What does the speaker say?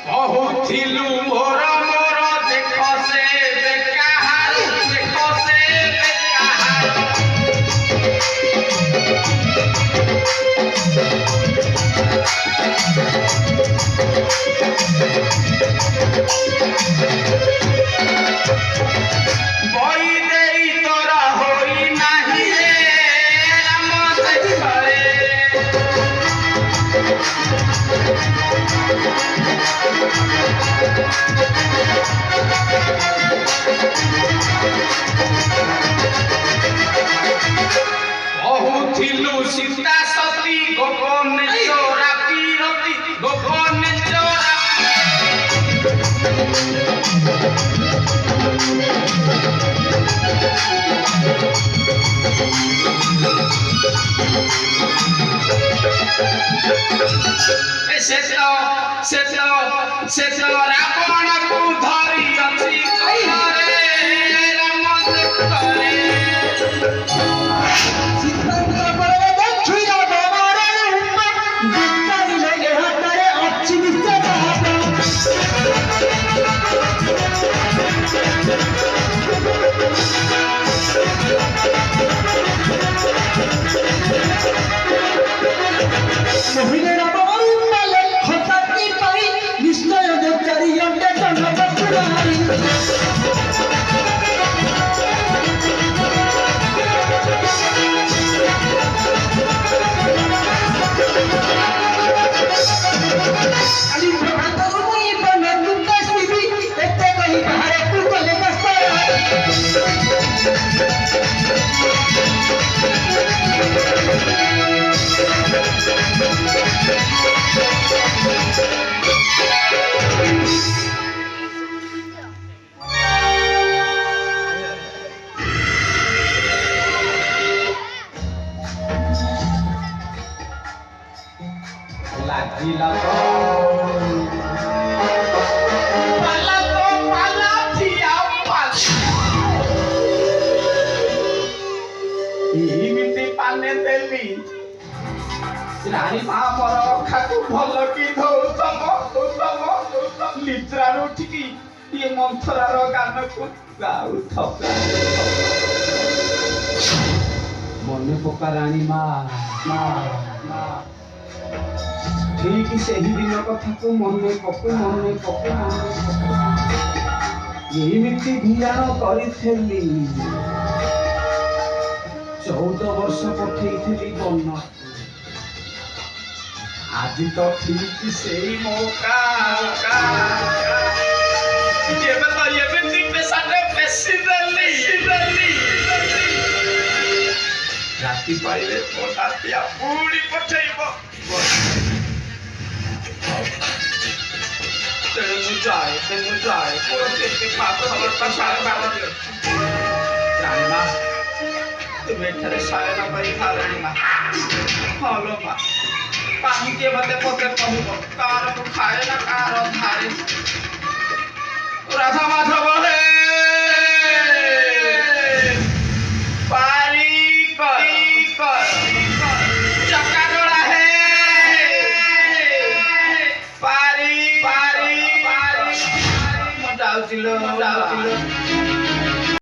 কহুথিলু মোর মোর দেখো সে বেকাহার দেখো সে বেকাহার বই দেই তোরা হই নাহি রে রাম দেখরে কহুথিলু সীতা সতী গোপনে চোরা পিরতি গোপনে চোরা সে তো রাবণକୁ ଧରି ଅଛି ଘରେ ରାମ ଦେଖରେ লাগিলা পালা থিয়া পাল ଏମିତି ପାନେ ଦେଲି ରାଣୀ ମା ମୋର ଅଖାକୁ ଭଲ କି ଧଉତମ ନିଦ୍ରାରୁ ଉଠିକି ଇଏ ମନ୍ଥରାର ଗାନକୁ ଗାଉଥବ ମନେ ପକା ରାଣୀ ମା ଠିକ ସେହି ଦିନ କଥାକୁ ମନେ ପକୁ ଏମିତି ଭିଆଣ କରିଥିଲି 14 ବର୍ଷ ପଠେଇଥିଲି ବନ ଆଜି ତ ଠିକ ସେଇ ମୌକା ଏବେ ପେଶାଟେ ବେଶୀ ଦେଲି ରାତି ପାଇଲେ ପୋଟାତିଆ ପୁଣି ପଠେଇବ ମୁଁ ଯାଏ ପୁଣି କେତେ ପାପ ରାଣୀ ମା তুমি এখানে সায়ন পাই রানী মা হলো মা কাহিকে মতে পথে কহিব কার খায় না কার ধারে রাধা মাধব হে পারি কর চকাডোলা হে পারি মো যাউছিল